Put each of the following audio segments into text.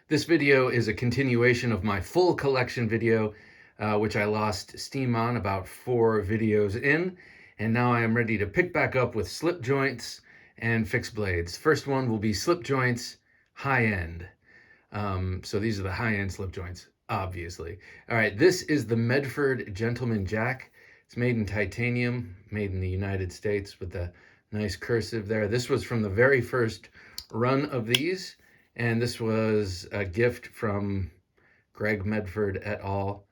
This video is a continuation of my full collection video, which I lost steam on about 4 videos in, and now I am ready to pick back up with slip joints and fixed blades. First one will be slip joints, high end. So these are the high end slip joints, obviously. All right, this is the Medford Gentleman Jack. It's made in titanium, made in the United States with the nice cursive there. This was from the very first run of these, and this was a gift from Greg Medford et al.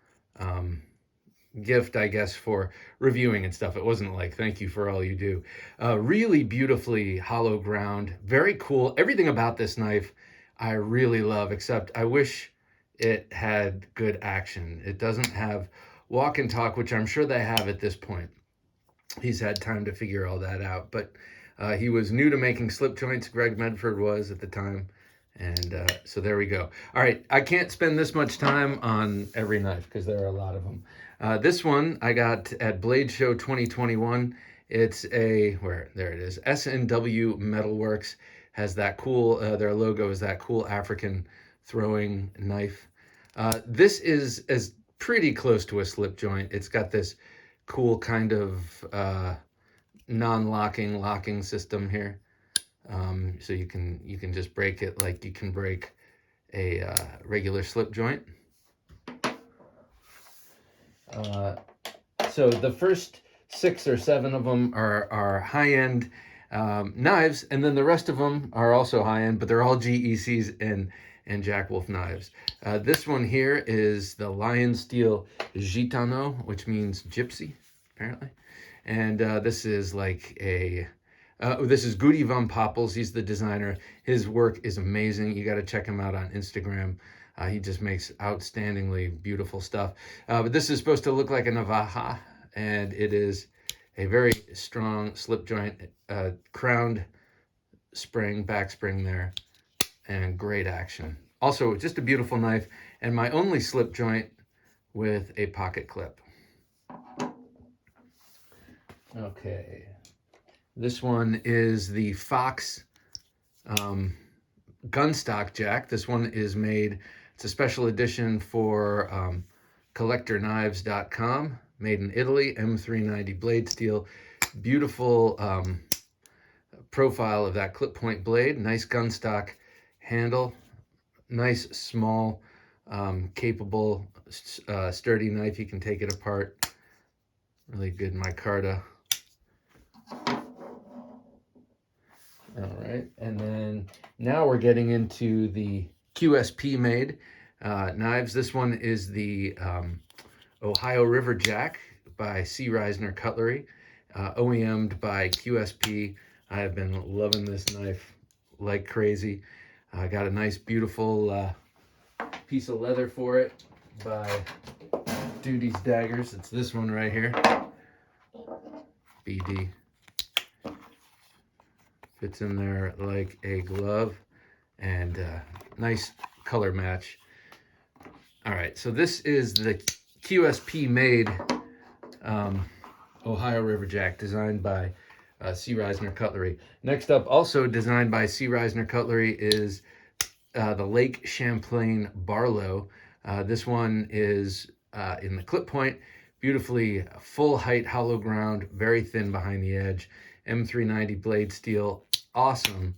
Gift, I guess, for reviewing and stuff. It wasn't like, thank you for all you do. Really beautifully hollow ground, very cool. Everything about this knife I really love, except I wish it had good action. It doesn't have walk and talk, which I'm sure they have at this point. He's had time to figure all that out, but he was new to making slip joints. Greg Medford was at the time. And so there we go. All right, I can't spend this much time on every knife because there are a lot of them. This one I got at Blade Show 2021. It's there it is, S&W Metalworks. Has that cool, their logo is that cool African throwing knife. This is pretty close to a slip joint. It's got this cool kind of non-locking locking system here. So you can just break it like you can break a regular slip joint. So the first 6 or 7 of them are high-end knives, and then the rest of them are also high-end, but they're all GECs and Jack Wolf knives. This one here is the Lion Steel Gitano, which means gypsy, apparently. And this is like this is Goody Van Poppels. He's the designer. His work is amazing. You got to check him out on Instagram. He just makes outstandingly beautiful stuff. But this is supposed to look like a Navaja, and it is a very strong slip joint, crowned spring, back spring there, and great action. Also, just a beautiful knife, and my only slip joint with a pocket clip. Okay. This one is the Fox Gunstock Jack. This one is made, it's a special edition for CollectorKnives.com, made in Italy, M390 blade steel. Beautiful profile of that clip point blade, nice gunstock handle, nice small, capable, sturdy knife. You can take it apart. Really good micarta. All right, and then now we're getting into the QSP made knives. This one is the Ohio River Jack by C. Reisner Cutlery, OEM'd by QSP. I have been loving this knife like crazy. I got a nice, beautiful piece of leather for it by Duty's Daggers. It's this one right here, BD. Fits in there like a glove, and nice color match. All right, so this is the QSP made Ohio River Jack, designed by C. Reisner Cutlery. Next up, also designed by C. Reisner Cutlery, is the Lake Champlain Barlow. This one is in the clip point, beautifully full height hollow ground, very thin behind the edge, M390 blade steel, awesome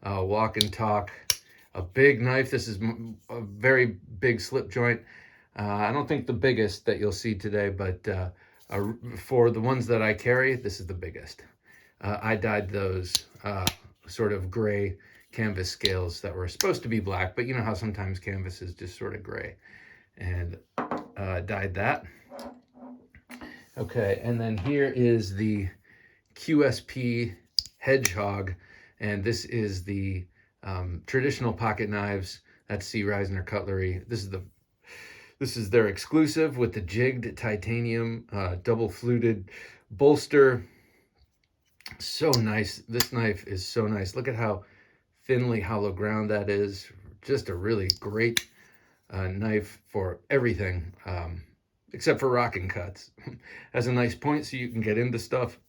walk and talk, a big knife. This is a very big slip joint. I don't think the biggest that you'll see today, but for the ones that I carry, this is the biggest. I dyed those sort of gray canvas scales that were supposed to be black, but you know how sometimes canvas is just sort of gray, and dyed that. Okay, and then here is the QSP Hedgehog, and this is the traditional pocket knives. That's C. Reisner Cutlery. This is their exclusive with the jigged titanium double fluted bolster. So nice. This knife is so nice. Look at how thinly hollow ground that is. Just a really great knife for everything, except for rocking cuts. Has a nice point so you can get into stuff.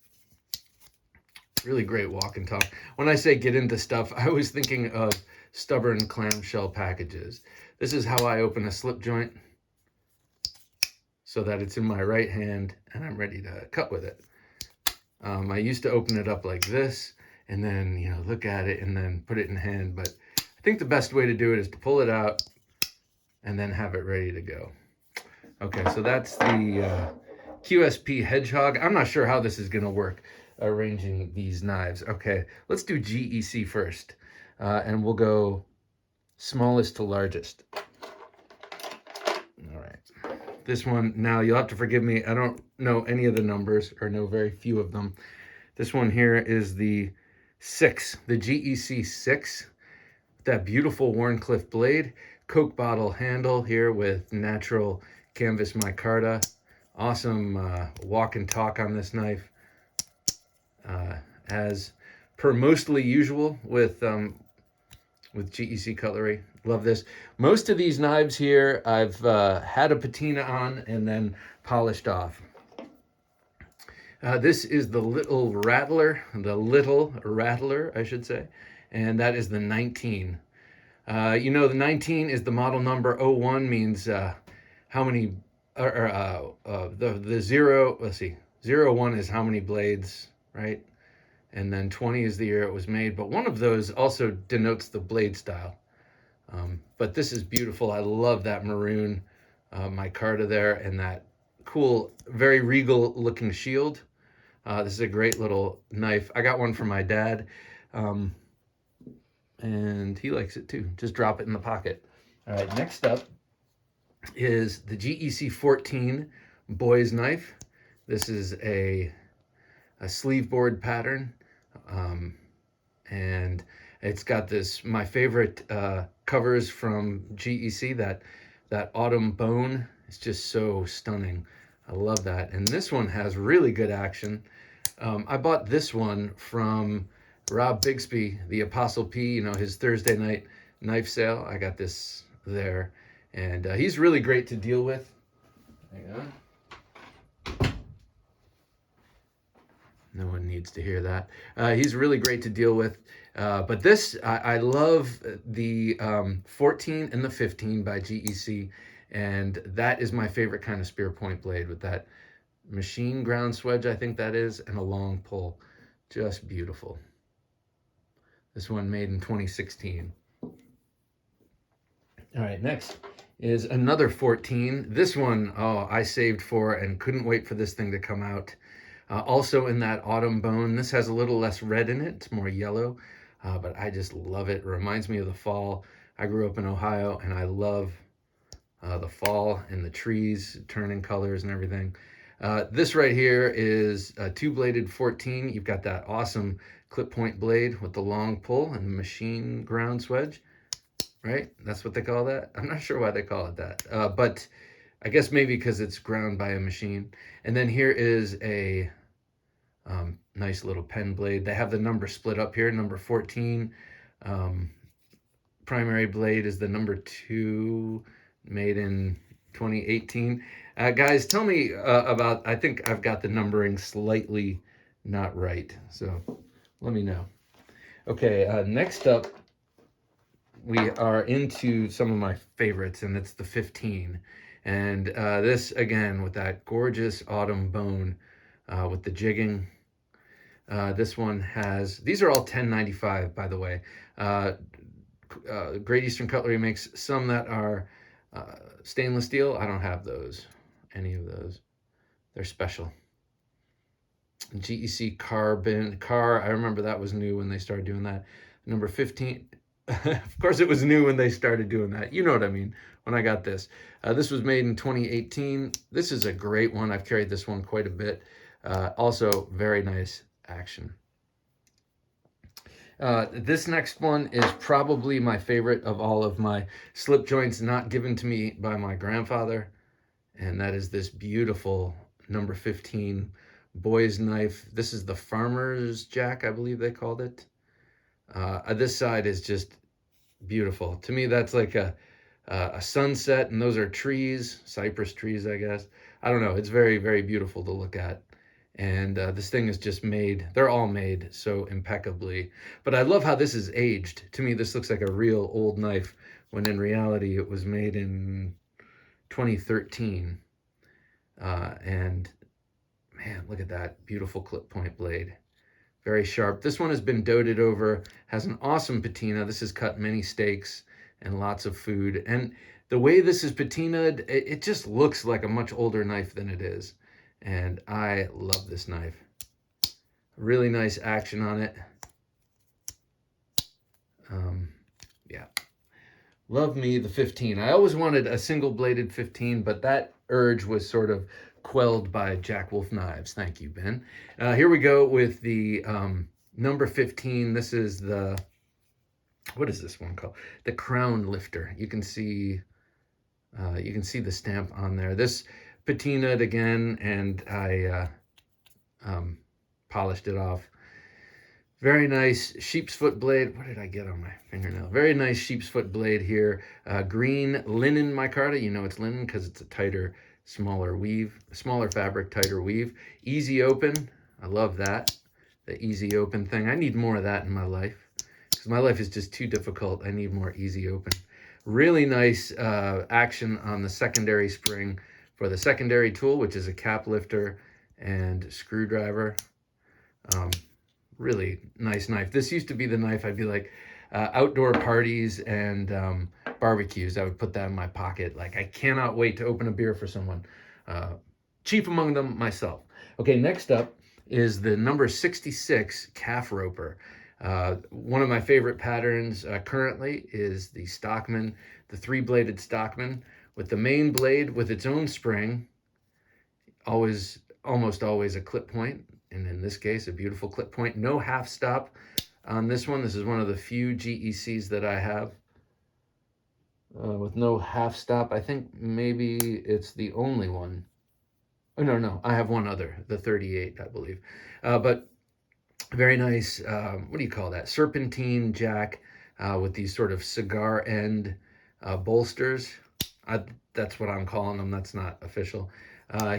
Really great walk and talk. When I say get into stuff, I was thinking of stubborn clamshell packages. This is how I open a slip joint so that it's in my right hand and I'm ready to cut with it. I used to open it up like this and then, you know, look at it and then put it in hand. But I think the best way to do it is to pull it out and then have it ready to go. Okay, so that's the QSP Hedgehog. I'm not sure how this is going to work, arranging these knives. Okay, let's do GEC first. And we'll go smallest to largest. All right. This one, now you'll have to forgive me. I don't know any of the numbers or know very few of them. This one here is the 6, the GEC 6. That beautiful Wharncliffe blade. Coke bottle handle here with natural canvas micarta. Awesome walk and talk on this knife. As per mostly usual with GEC cutlery. Love this. Most of these knives here I've had a patina on and then polished off. This is the little rattler, I should say, and that is the 19. You know, the 19 is the model number. 01 means how many, the 0, let's see, 01 is how many blades, right? And then 20 is the year it was made, but one of those also denotes the blade style. But this is beautiful. I love that maroon micarta there and that cool, very regal looking shield. This is a great little knife. I got one for my dad, and he likes it too. Just drop it in the pocket. All right, next up is the GEC 14 boy's knife. This is a sleeve board pattern, and it's got this, my favorite covers from GEC, that autumn bone. It's just so stunning. I love that. And this one has really good action. I bought this one from Rob Bixby, the Apostle P, you know, his Thursday night knife sale. I got this there, and he's really great to deal with. Hang on. No one needs to hear that. He's really great to deal with. But this, I love the 14 and the 15 by GEC, and that is my favorite kind of spear point blade with that machine ground swedge, I think that is, and a long pull. Just beautiful. This one made in 2016. All right, next is another 14. This one, oh, I saved for and couldn't wait for this thing to come out. Also in that autumn bone. This has a little less red in it. It's more yellow, but I just love it. It reminds me of the fall. I grew up in Ohio, and I love the fall and the trees turning colors and everything. This right here is a two-bladed 14. You've got that awesome clip point blade with the long pull and the machine ground swedge, right? That's what they call that. I'm not sure why they call it that, but I guess maybe because it's ground by a machine. And then here is a nice little pen blade. They have the number split up here, number 14. Primary blade is the number 2, made in 2018. Guys, tell me about, I think I've got the numbering slightly not right, so let me know. Okay, next up, we are into some of my favorites, and it's the 15. And this, again, with that gorgeous autumn bone with the jigging. This one has, these are all 1095, by the way. Great Eastern Cutlery makes some that are stainless steel. I don't have those, any of those. They're special. GEC carbon, I remember that was new when they started doing that. Number 15, of course it was new when they started doing that. You know what I mean, when I got this. This was made in 2018. This is a great one. I've carried this one quite a bit. Also, very nice action. This next one is probably my favorite of all of my slip joints not given to me by my grandfather. And that is this beautiful number 15 boy's knife. This is the farmer's jack, I believe they called it. This side is just beautiful. To me, that's like a sunset, and those are trees, cypress trees, I guess. I don't know. It's very, very beautiful to look at. And this thing is just made, they're all made so impeccably. But I love how this is aged. To me, this looks like a real old knife, when in reality it was made in 2013. And man, look at that beautiful clip point blade. Very sharp. This one has been doted over, has an awesome patina. This has cut many steaks and lots of food. And the way this is patinaed, it just looks like a much older knife than it is. And I love this knife. Really nice action on it. Yeah. Love me the 15. I always wanted a single bladed 15, but that urge was sort of quelled by Jack Wolf Knives. Thank you, Ben. Here we go with the number 15. This is the, what is this one called? The Crown Lifter. You can see the stamp on there. This patinaed again, and I polished it off. Very nice sheep's foot blade. What did I get on my fingernail? Very nice sheep's foot blade here. Green linen micarta. You know it's linen because it's a tighter, smaller weave, smaller fabric, tighter weave. Easy open. I love that. The easy open thing. I need more of that in my life because my life is just too difficult. I need more easy open. Really nice action on the secondary spring for the secondary tool, which is a cap lifter and screwdriver. Really nice knife. This used to be the knife I'd be like, outdoor parties and barbecues, I would put that in my pocket. Like, I cannot wait to open a beer for someone. Chief among them, myself. Okay, next up is the number 66 calf roper. One of my favorite patterns currently is the Stockman, the 3-bladed Stockman, with the main blade with its own spring, almost always a clip point. And in this case, a beautiful clip point. No half stop on this one. This is one of the few GECs that I have with no half stop. I think maybe it's the only one. Oh, no, I have one other, the 38, I believe. But very nice, what do you call that? Serpentine jack with these sort of cigar end bolsters. That's what I'm calling them. That's not official.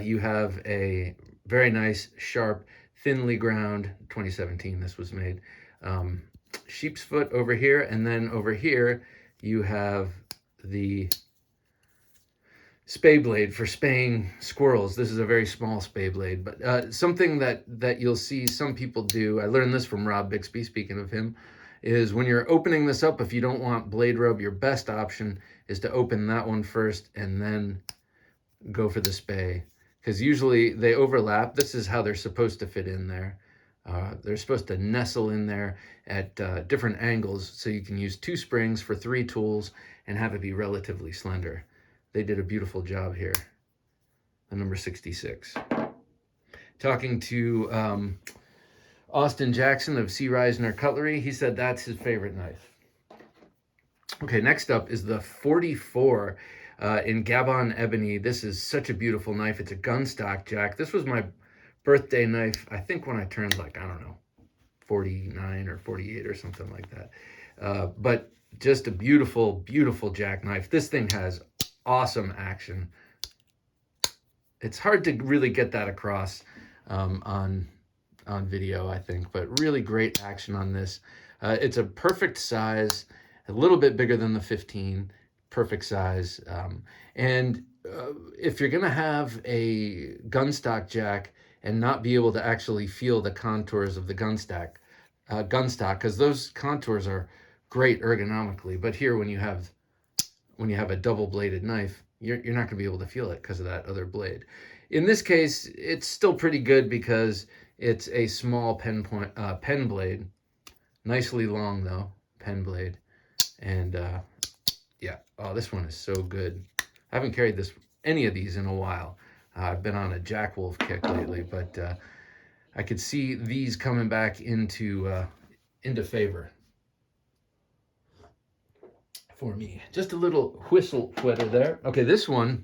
You have a very nice, sharp, thinly ground, 2017 this was made, sheep's foot over here, and then over here you have the spay blade for spaying squirrels. This is a very small spay blade, but something that you'll see some people do, I learned this from Rob Bixby, speaking of him, is when you're opening this up, if you don't want blade rub, your best option is to open that one first and then go for the spay. Because usually they overlap. This is how they're supposed to fit in there. They're supposed to nestle in there at different angles, so you can use 2 springs for 3 tools and have it be relatively slender. They did a beautiful job here. The number 66. Talking to Austin Jackson of C. Reisner Cutlery, he said that's his favorite knife. Okay, next up is the 44. In Gabon ebony. This is such a beautiful knife. It's a gunstock jack. This was my birthday knife, I think, when I turned, like, I don't know, 49 or 48 or something like that. But just a beautiful, beautiful jackknife. This thing has awesome action. It's hard to really get that across on video, I think, but really great action on this. It's a perfect size, a little bit bigger than the 15. Perfect size. And if you're going to have a gunstock jack and not be able to actually feel the contours of the gunstock, because those contours are great ergonomically, but here when you have a double-bladed knife, you're not going to be able to feel it because of that other blade. In this case, it's still pretty good because it's a small pen blade, nicely long though, pen blade, and yeah, oh, this one is so good. I haven't carried any of these in a while. I've been on a Jack Wolf kick lately, but I could see these coming back into favor for me. Just a little whistle wetter there. Okay, this one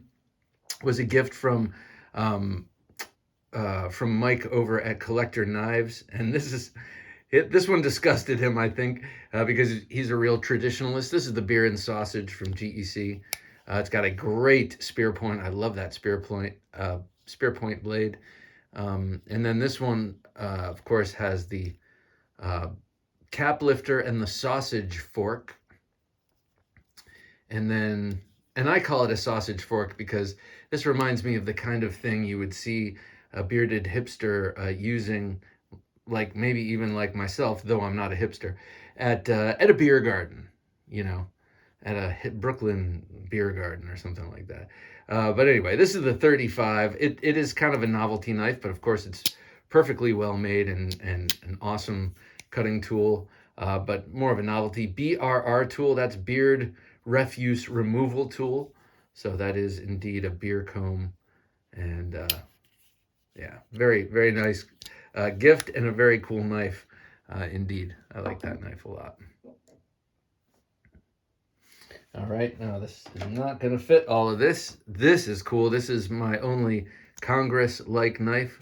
was a gift from Mike over at Collector Knives, and this one disgusted him, I think, because he's a real traditionalist. This is the Beer and Sausage from GEC. It's got a great spear point. I love that spear point blade. And then this one, of course, has the cap lifter and the sausage fork. And I call it a sausage fork because this reminds me of the kind of thing you would see a bearded hipster using, like maybe even like myself, though I'm not a hipster, at a beer garden, you know, at a Brooklyn beer garden or something like that. But anyway, this is the 35. It is kind of a novelty knife, but of course it's perfectly well made and an awesome cutting tool, but more of a novelty. BRR tool, that's beard refuse removal tool. So that is indeed a beer comb, and yeah, very, very nice gift and a very cool knife indeed. I like that knife a lot. All right, now this is not going to fit all of this. This is cool. This is my only Congress-like knife.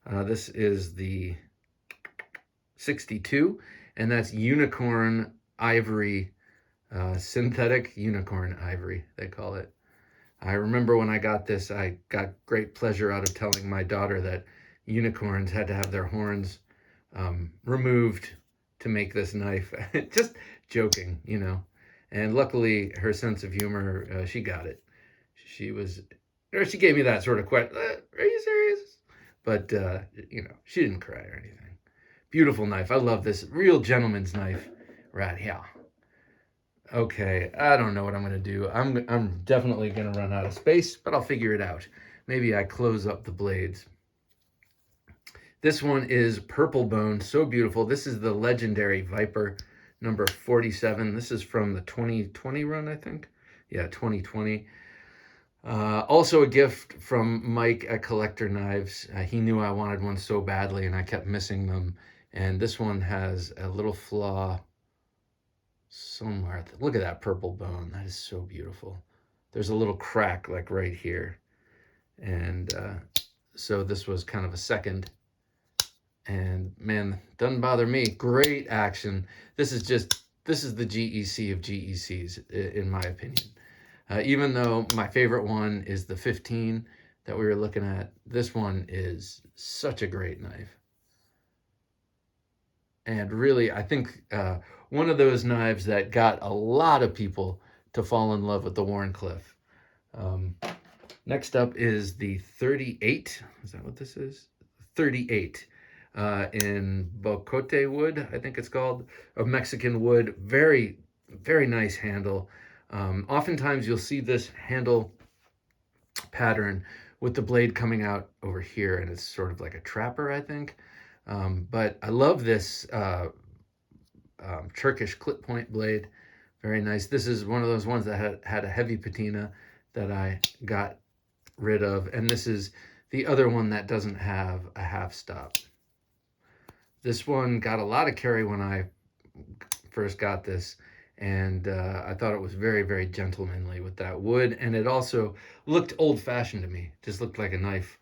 This is the 62, and that's unicorn ivory, synthetic unicorn ivory, they call it. I remember when I got this, I got great pleasure out of telling my daughter that unicorns had to have their horns removed to make this knife. Just joking, you know. And luckily, her sense of humor, she got it. She gave me that sort of question, are you serious? But, you know, she didn't cry or anything. Beautiful knife. I love this. Real gentleman's knife right here. Okay, I don't know what I'm going to do. I'm definitely going to run out of space, but I'll figure it out. Maybe I close up the blades. This one is Purple Bone. So beautiful. This is the legendary Viper number 47. This is from the 2020 run, I think. Yeah, 2020. Also a gift from Mike at Collector Knives. He knew I wanted one so badly, and I kept missing them. And this one has a little flaw somewhere. Look at that purple bone. That is so beautiful. There's a little crack like right here. And so this was kind of a second. And man, doesn't bother me. Great action. This is the GEC of GECs, in my opinion. Even though my favorite one is the 15 that we were looking at, this one is such a great knife. And really, I think one of those knives that got a lot of people to fall in love with the Wharncliffe. Next up is the 38. Is that what this is? 38. In Bocote wood, I think it's called, of Mexican wood. Very, very nice handle. Oftentimes you'll see this handle pattern with the blade coming out over here, and it's sort of like a trapper, I think. But I love this Turkish clip point blade. Very nice. This is one of those ones that had a heavy patina that I got rid of, and this is the other one that doesn't have a half stop. This one got a lot of carry when I first got this, and I thought it was very, very gentlemanly with that wood, and it also looked old-fashioned to me. Just looked like a knife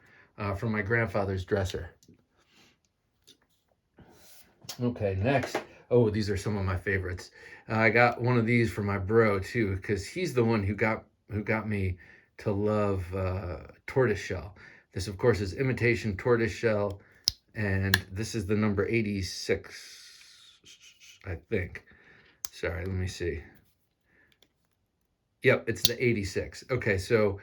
from my grandfather's dresser. Okay, next. Oh, these are some of my favorites. I got one of these for my bro too, because he's the one who got me to love tortoiseshell. This, of course, is imitation tortoiseshell, and this is the number 86, I think. Sorry, let me see. Yep, it's the 86. Okay, so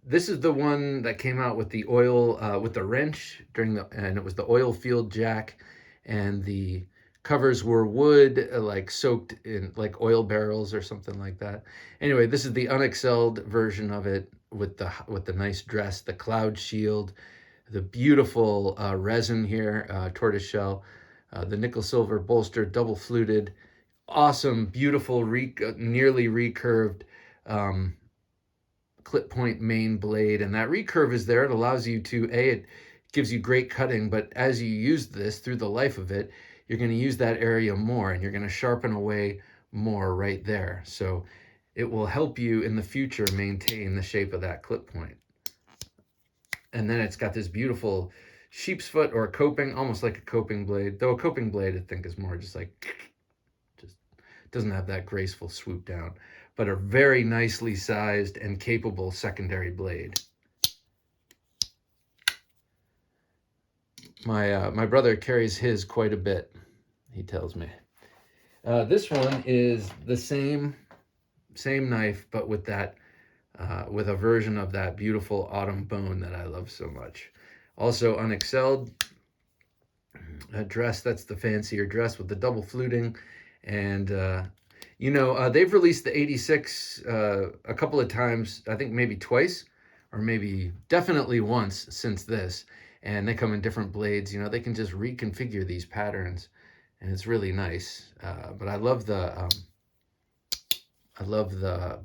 this is the one that came out with the oil, with the wrench and it was the oil field jack, and the covers were wood, like soaked in like oil barrels or something like that. Anyway, this is the unexcelled version of it with the nice dress, the cloud shield, the beautiful resin here, tortoiseshell, the nickel silver bolster, double fluted, awesome, beautiful, nearly recurved clip point main blade. And that recurve is there. It allows you to, it gives you great cutting, but as you use this through the life of it, you're going to use that area more, and you're going to sharpen away more right there. So it will help you in the future maintain the shape of that clip point. And then it's got this beautiful sheep's foot or a coping, almost like a coping blade, though a coping blade I think is more just like, just doesn't have that graceful swoop down, but a very nicely sized and capable secondary blade. My brother carries his quite a bit, he tells me. This one is the same knife, but with that with a version of that beautiful autumn bone that I love so much. Also unexcelled dress. That's the fancier dress with the double fluting, and they've released the 86 a couple of times. I think maybe twice, or maybe definitely once since this. And they come in different blades. They can just reconfigure these patterns, and it's really nice. But I love the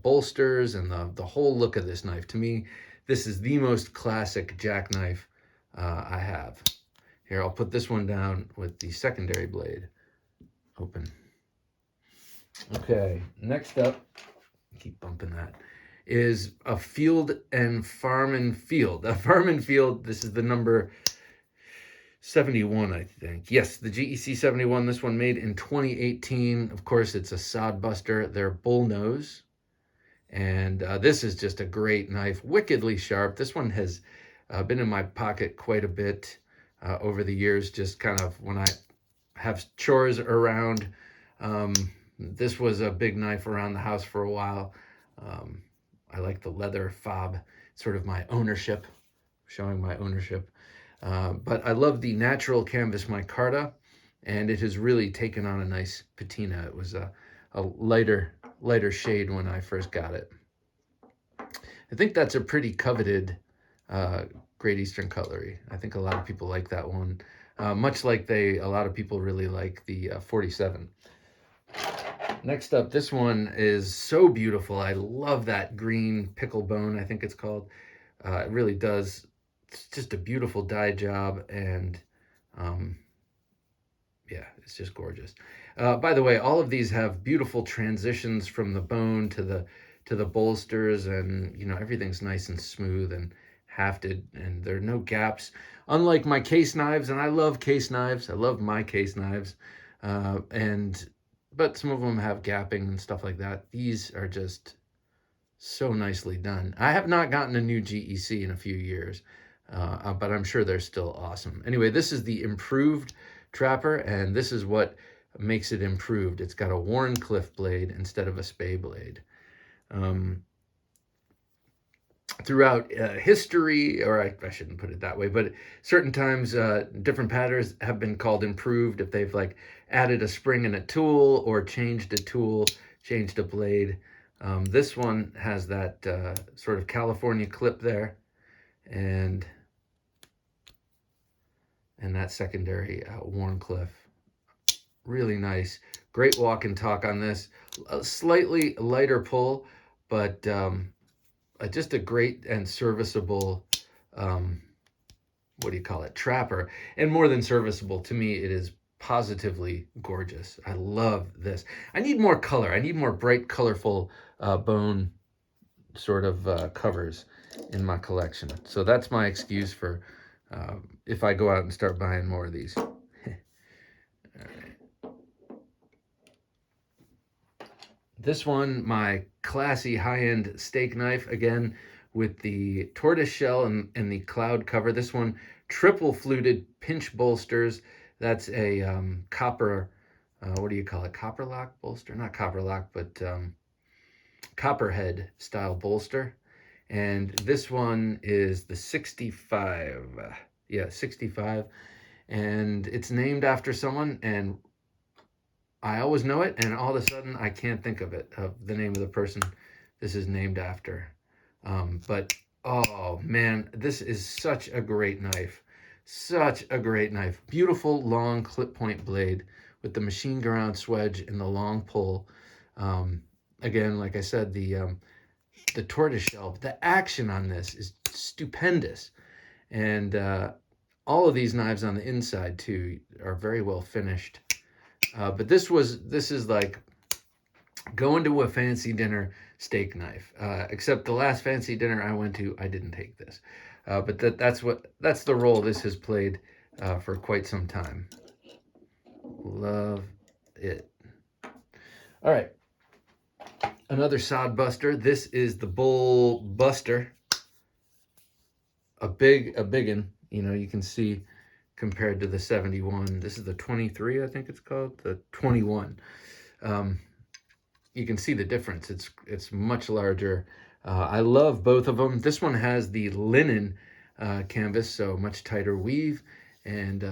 bolsters and the whole look of this knife. To me, this is the most classic jackknife I have. Here, I'll put this one down with the secondary blade open. Okay, next up, keep bumping that, is a Field and Farm and Field. A Farm and Field, this is the number 71, I think. Yes, the GEC 71, this one made in 2018. Of course, it's a sod buster. They're bull nose. And this is just a great knife, wickedly sharp. This one has been in my pocket quite a bit over the years, just kind of when I have chores around. This was a big knife around the house for a while. I like the leather fob, sort of my ownership, showing my ownership. But I love the natural canvas micarta, and it has really taken on a nice patina. It was a lighter shade when I first got it. I think that's a pretty coveted Great Eastern Cutlery. I think a lot of people like that one, much like a lot of people really like the 47. Next up, this one is so beautiful. I love that green pickle bone, I think it's called. It really does. It's just a beautiful dye job, and yeah, it's just gorgeous. By the way, all of these have beautiful transitions from the bone to the bolsters, and everything's nice and smooth and hafted, and there are no gaps. Unlike my case knives, and I love case knives. I love my case knives, but some of them have gapping and stuff like that. These are just so nicely done. I have not gotten a new GEC in a few years, but I'm sure they're still awesome. Anyway, this is the improved Trapper, and this is what makes it improved. It's got a Warncliffe blade instead of a Spey blade. Throughout history, or I shouldn't put it that way, but certain times different patterns have been called improved if they've like added a spring in a tool or changed a tool, changed a blade. This one has that sort of California clip there, and that secondary Warncliffe. Really nice. Great walk and talk on this. A slightly lighter pull, but just a great and serviceable, what do you call it, trapper. And more than serviceable, to me, it is positively gorgeous. I love this. I need more color. I need more bright, colorful bone sort of covers in my collection. So that's my excuse for if I go out and start buying more of these. All right. This one, my classy high-end steak knife, again with the tortoise shell and the cloud cover. This one, triple fluted pinch bolsters. That's a copper, what do you call it? Copper lock bolster? Not copper lock, but copperhead style bolster. And this one is the 65. Yeah, 65. And it's named after someone, and I always know it, and all of a sudden I can't think of it, of the name of the person this is named after. But, oh man, this is such a great knife. Such a great knife. Beautiful long clip point blade with the machine ground swedge and the long pull. Again, like I said, the tortoise shell. The action on this is stupendous. And all of these knives on the inside, too, are very well finished. But this is like going to a fancy dinner steak knife. Except the last fancy dinner I went to, I didn't take this. But that's the role this has played for quite some time. Love it. All right. Another sod buster. This is the Bull Buster. A big one. You can see compared to the 71. This is the 23, I think it's called, the 21. You can see the difference. It's much larger. I love both of them. This one has the linen canvas, so much tighter weave and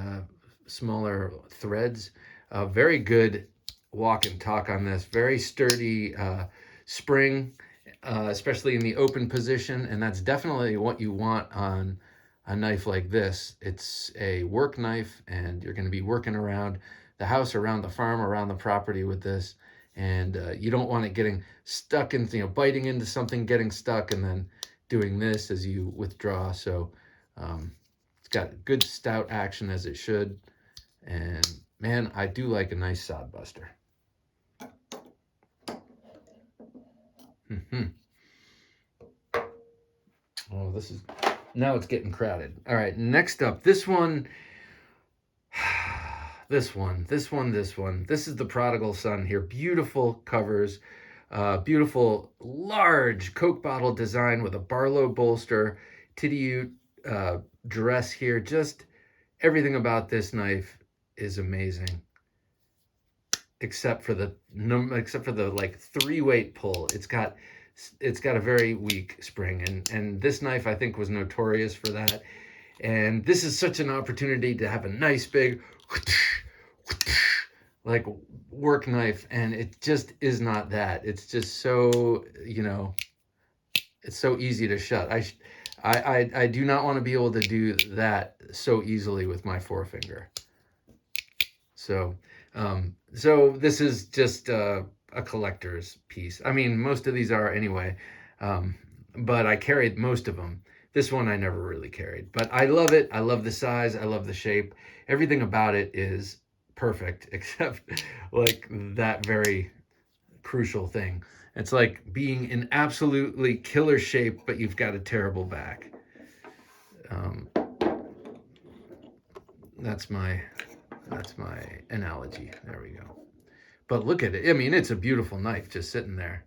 smaller threads. Very good walk and talk on this. Very sturdy spring, especially in the open position, and that's definitely what you want on a knife like this. It's a work knife, and you're going to be working around the house, around the farm, around the property with this, and you don't want it getting stuck in, biting into something, getting stuck, and then doing this as you withdraw. So it's got good stout action, as it should, and man, I do like a nice sod buster. Oh, now it's getting crowded. All right, next up, this one. This is the Prodigal Son here. Beautiful covers, beautiful large Coke bottle design with a Barlow bolster, Titty dress here. Just everything about this knife is amazing, except for the like 3-weight pull. It's got a very weak spring, and this knife I think was notorious for that. And this is such an opportunity to have a nice big like work knife, and it just is not that. It's just so, it's so easy to shut. I do not want to be able to do that so easily with my forefinger. So so this is just a collector's piece. I mean, most of these are anyway, but I carried most of them. This one I never really carried, but I love it. I love the size. I love the shape. Everything about it is perfect, except like that very crucial thing. It's like being in absolutely killer shape, but you've got a terrible back. That's my analogy. There we go. But look at it. I mean, it's a beautiful knife just sitting there.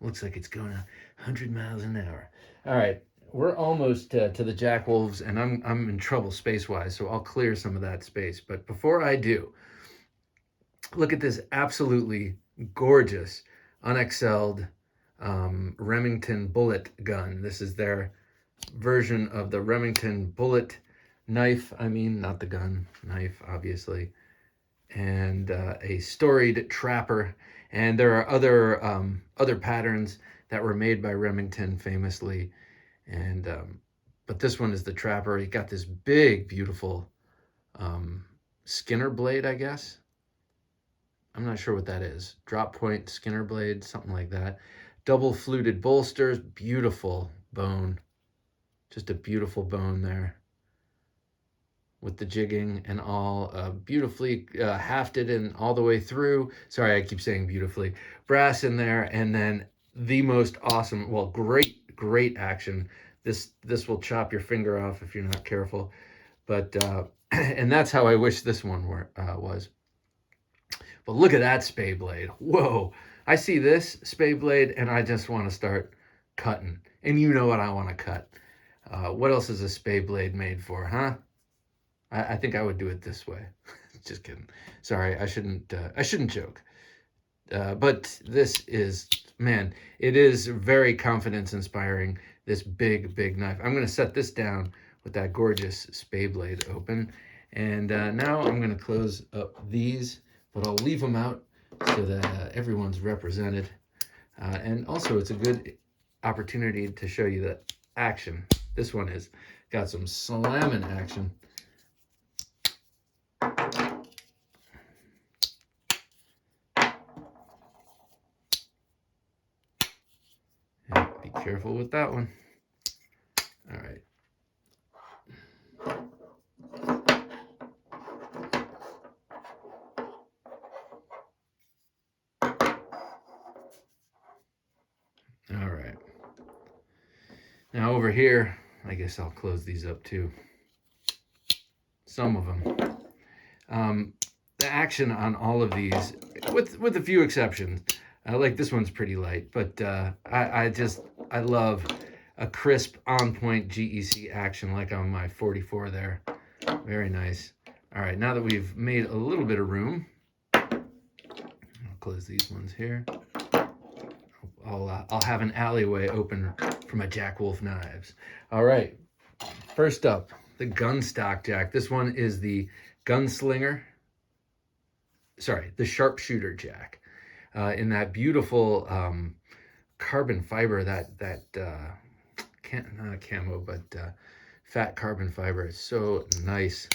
Looks like it's going 100 miles an hour. All right, we're almost to the Jack Wolves, and I'm in trouble space-wise, so I'll clear some of that space. But before I do, look at this absolutely gorgeous, unexcelled Remington bullet gun. This is their version of the Remington bullet knife. I mean, not the gun, knife, obviously. And a storied trapper. And there are other patterns that were made by Remington famously. And but this one is the trapper. He got this big, beautiful Skinner blade, I guess. I'm not sure what that is. Drop point Skinner blade, something like that. Double fluted bolsters, beautiful bone. Just a beautiful bone there, with the jigging and all, beautifully hafted and all the way through. Sorry, I keep saying beautifully. Brass in there, and then the most awesome, well, great action. This will chop your finger off if you're not careful. But and that's how I wish this one was. But look at that spade blade. Whoa. I see this spade blade and I just want to start cutting. And you know what I want to cut. What else is a spade blade made for, huh? I think I would do it this way. Just kidding. Sorry, I shouldn't joke. But this is, man, it is very confidence inspiring, this big knife. I'm going to set this down with that gorgeous spade blade open. And now I'm going to close up these, but I'll leave them out so that everyone's represented. And also it's a good opportunity to show you the action. This one has got some slamming action. And be careful with that one. All right. All right. Now over here, I guess I'll close these up too. Some of them. The action on all of these, with a few exceptions, like this one's pretty light, but I love a crisp, on point GEC action like on my 44 there. Very nice. All right, now that we've made a little bit of room, I'll close these ones here. I'll have an alleyway open for my Jack Wolf knives. All right, first up, the gun stock jack. This one is the gunslinger. Sorry, the sharpshooter jack. In that beautiful carbon fiber, that not camo, but fat carbon fiber. It's so nice.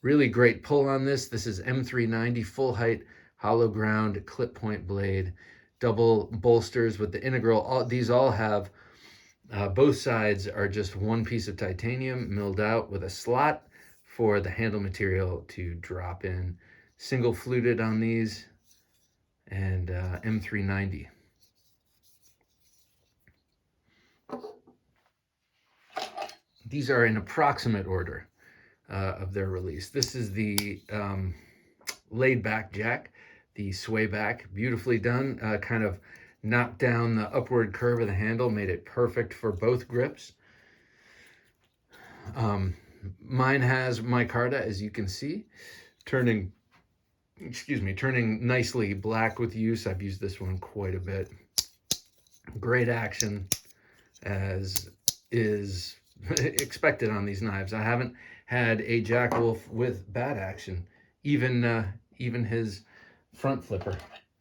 Really great pull on this. This is M390 full height hollow ground clip point blade, double bolsters with the integral. These all have both sides are just one piece of titanium milled out with a slot for the handle material to drop in. Single fluted on these, and M390. These are in approximate order of their release. This is the laid back jack, the sway back, beautifully done, kind of knocked down the upward curve of the handle, made it perfect for both grips. Mine has micarta, as you can see, turning nicely black with use. I've used this one quite a bit. Great action, as is expected on these knives. I haven't had a Jack Wolf with bad action, even his front flipper,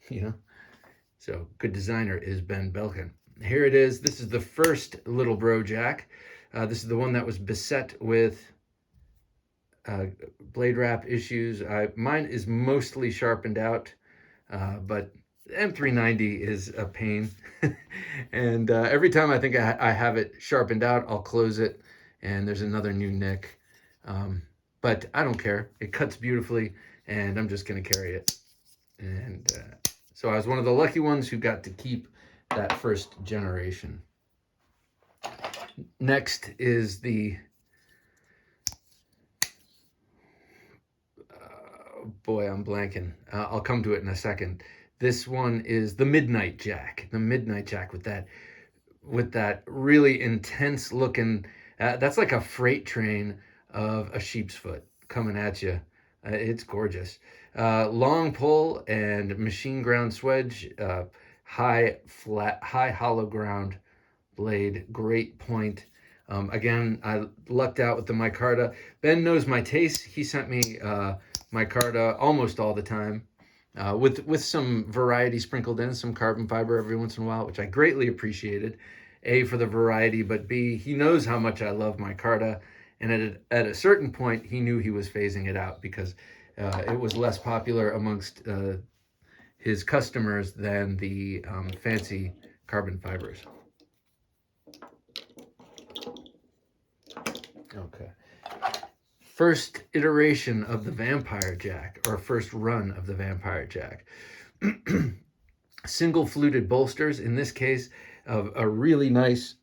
you know. So good designer is Ben Belkin. Here it is. This is the first little bro jack. This is the one that was beset with blade wrap issues. Mine is mostly sharpened out, but M390 is a pain. And every time I think I have it sharpened out, I'll close it and there's another new nick. But I don't care. It cuts beautifully and I'm just going to carry it. And so I was one of the lucky ones who got to keep that first generation. Next is the boy, I'm blanking. I'll come to it in a second. This one is the Midnight Jack. The Midnight Jack with that really intense looking. That's like a freight train of a sheep's foot coming at you. It's gorgeous. Long pull and machine ground swedge. High hollow ground blade. Great point. Again, I lucked out with the micarta. Ben knows my taste. He sent me micarta almost all the time, with some variety sprinkled in, some carbon fiber every once in a while, which I greatly appreciated. A, for the variety, but B, he knows how much I love micarta, and at a certain point, he knew he was phasing it out because it was less popular amongst his customers than the fancy carbon fibers. Okay. First iteration of the Vampire Jack, or first run of the Vampire Jack. Single fluted bolsters, in this case, of a really nice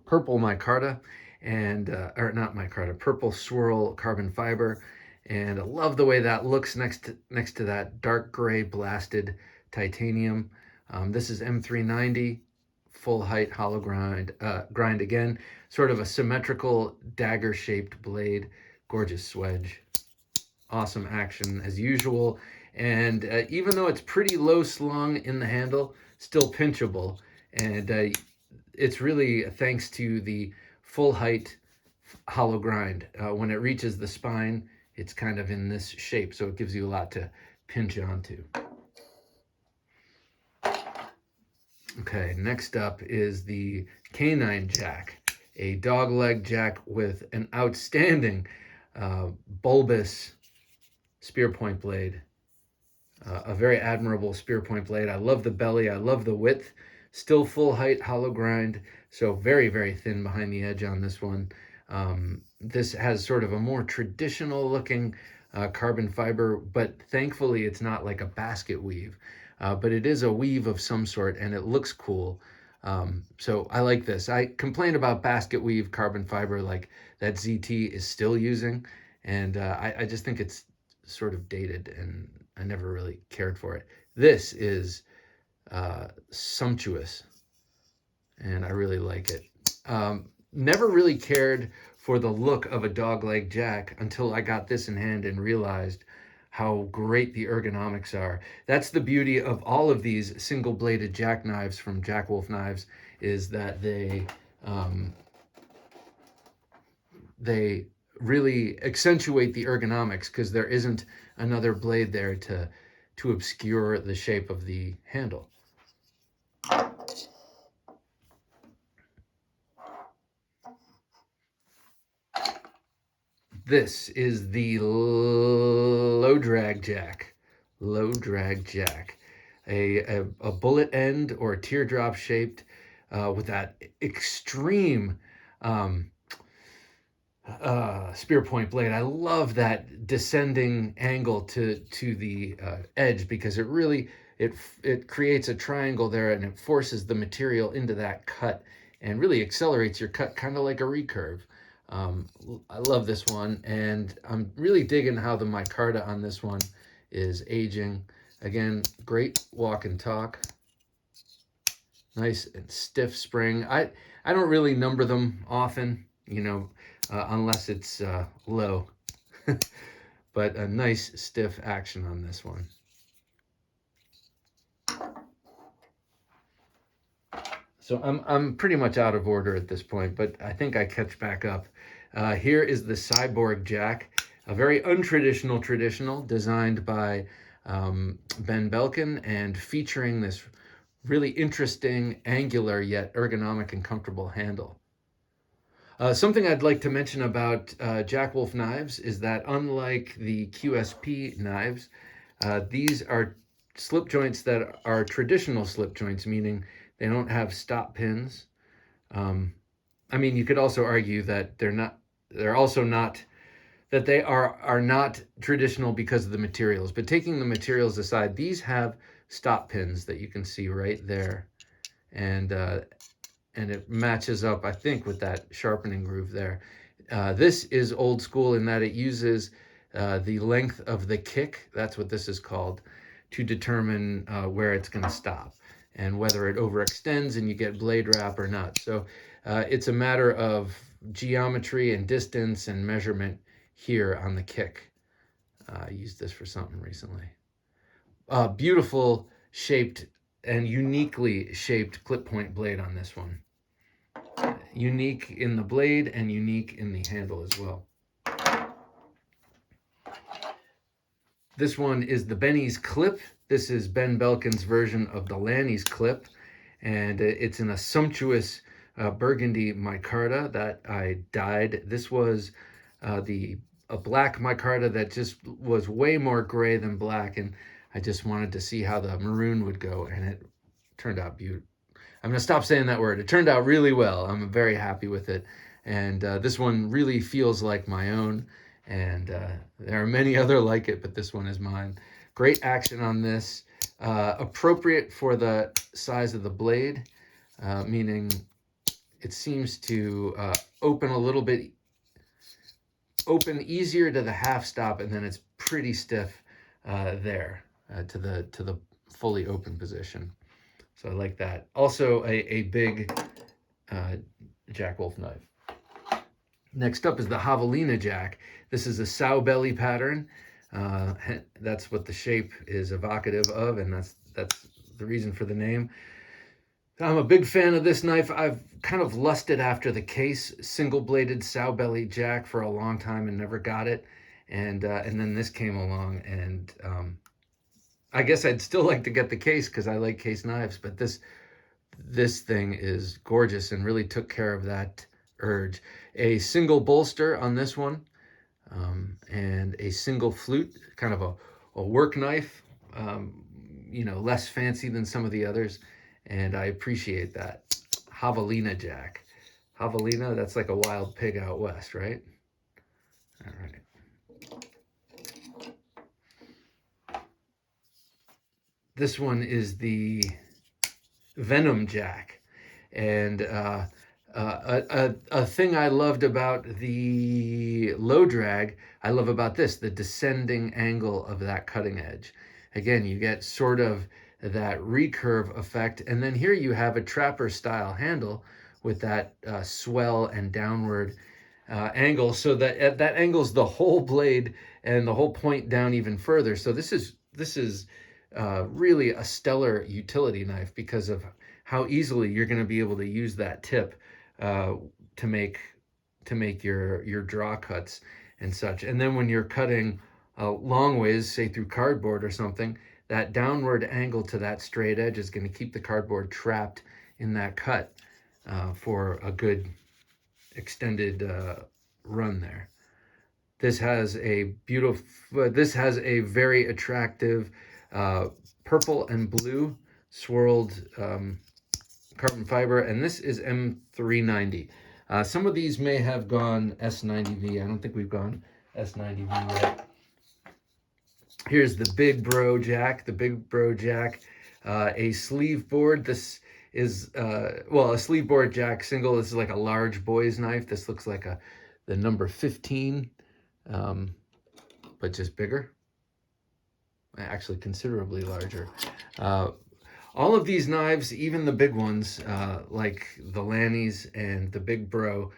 purple micarta, and or not micarta, purple swirl carbon fiber. And I love the way that looks next to that dark gray blasted titanium. This is M390. Full height hollow grind again, sort of a symmetrical dagger shaped blade. Gorgeous swedge, awesome action as usual, and even though it's pretty low slung in the handle, still pinchable. And it's really thanks to the full height hollow grind. When it reaches the spine, it's kind of in this shape, so it gives you a lot to pinch onto. Okay, next up is the Canine Jack, a dog leg jack with an outstanding bulbous spear point blade, a very admirable spear point blade. I love the belly, I love the width, still full height hollow grind, so very, very thin behind the edge on this one. This has sort of a more traditional looking carbon fiber, but thankfully it's not like a basket weave. But it is a weave of some sort, and it looks cool. So I like this. I complained about basket weave carbon fiber like that ZT is still using, and I just think it's sort of dated, and I never really cared for it. This is sumptuous, and I really like it. never really cared for the look of a dogleg jack until I got this in hand and realized how great the ergonomics are. That's the beauty of all of these single-bladed jackknives from Jack Wolf Knives, is that they really accentuate the ergonomics because there isn't another blade there to obscure the shape of the handle. This is the low drag jack. Low drag jack. A bullet end or a teardrop shaped with that extreme spear point blade. I love that descending angle to the edge, because it really it creates a triangle there, and it forces the material into that cut and really accelerates your cut, kind of like a recurve. I love this one, and I'm really digging how the micarta on this one is aging. Again, great walk and talk. Nice and stiff spring. I don't really number them often, you know, unless it's low. But a nice stiff action on this one. So I'm pretty much out of order at this point, but I think I catch back up. Here is the Cyborg Jack, a very untraditional traditional designed by Ben Belkin and featuring this really interesting, angular yet ergonomic and comfortable handle. Something I'd like to mention about Jack Wolf knives is that, unlike the QSP knives, these are slip joints that are traditional slip joints, meaning they don't have stop pins. I mean, you could also argue that they're also not, that they are not traditional because of the materials. But taking the materials aside, these have stop pins that you can see right there, and it matches up, I think, with that sharpening groove there. This is old school in that it uses the length of the kick, that's what this is called, to determine where it's going to stop and whether it overextends and you get blade wrap or not. So it's a matter of geometry and distance and measurement here on the kick. I used this for something recently. Beautiful shaped and uniquely shaped clip point blade on this one. Unique in the blade and unique in the handle as well. This one is the Benny's clip. This is Ben Belkin's version of the Lanny's clip, and it's in a sumptuous burgundy micarta that I dyed. This was a black micarta that just was way more gray than black, and I just wanted to see how the maroon would go, and it turned out beautiful. I'm going to stop saying that word. It turned out really well. I'm very happy with it. And this one really feels like my own. And there are many other like it, but this one is mine. Great action on this. Appropriate for the size of the blade, meaning it seems to open a little bit, open easier to the half stop, and then it's pretty stiff there to the fully open position. So I like that. Also a big Jack Wolf knife. Next up is the Javelina Jack. This is a sow belly pattern. That's what the shape is evocative of, and that's the reason for the name. I'm a big fan of this knife. I've kind of lusted after the case single-bladed sow belly jack for a long time and never got it. And then this came along, and I guess I'd still like to get the case because I like case knives, but this thing is gorgeous and really took care of that urge. A single bolster on this one, and a single flute, kind of a work knife, you know, less fancy than some of the others, and I appreciate that. Javelina Jack. Javelina, that's like a wild pig out west, right? All right. This one is the Venom Jack, and a thing I loved about the low drag, I love about this, the descending angle of that cutting edge. Again, you get sort of that recurve effect, and then here you have a trapper style handle with that swell and downward angle, so that that angles the whole blade and the whole point down even further. So this is really a stellar utility knife because of how easily you're going to be able to use that tip uh, to make your draw cuts and such. And then when you're cutting long ways, say through cardboard or something, that downward angle to that straight edge is going to keep the cardboard trapped in that cut for a good extended run there. This has a very attractive purple and blue swirled carbon fiber, and this is M390. Some of these may have gone S90V. I don't think we've gone S90V yet. Here's the Big Bro Jack, a sleeve board. This is, well, a sleeve board jack single. This is like a large boy's knife. This looks like the number 15, but just bigger. Actually, considerably larger. All of these knives, even the big ones, like the Lannies and the Big Bro,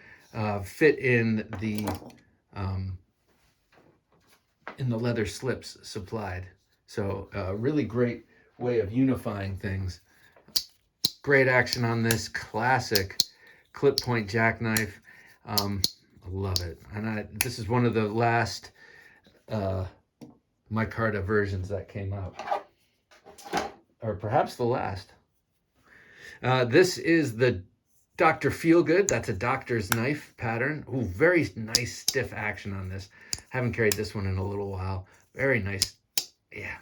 fit in the leather slips supplied. So really great way of unifying things. Great action on this classic clip point jackknife. I love it. And this is one of the last micarta versions that came out. Or perhaps the last. This is the Dr. Feelgood. That's a doctor's knife pattern. Ooh, very nice stiff action on this. Haven't carried this one in a little while. Very nice. Yeah.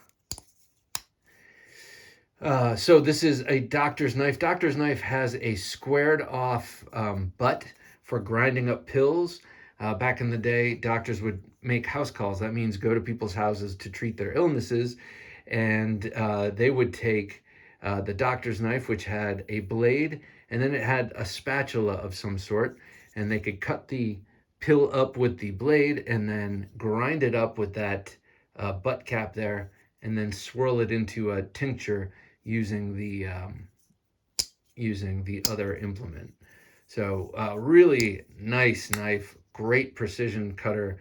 So this is a doctor's knife. Doctor's knife has a squared off butt for grinding up pills. Back in the day, doctors would make house calls. That means go to people's houses to treat their illnesses. And they would take the doctor's knife, which had a blade, and then it had a spatula of some sort, and they could cut the pill up with the blade and then grind it up with that butt cap there, and then swirl it into a tincture using the other implement. So really nice knife, great precision cutter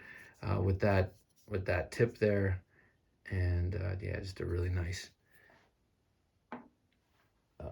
with that tip there. And yeah, just a really nice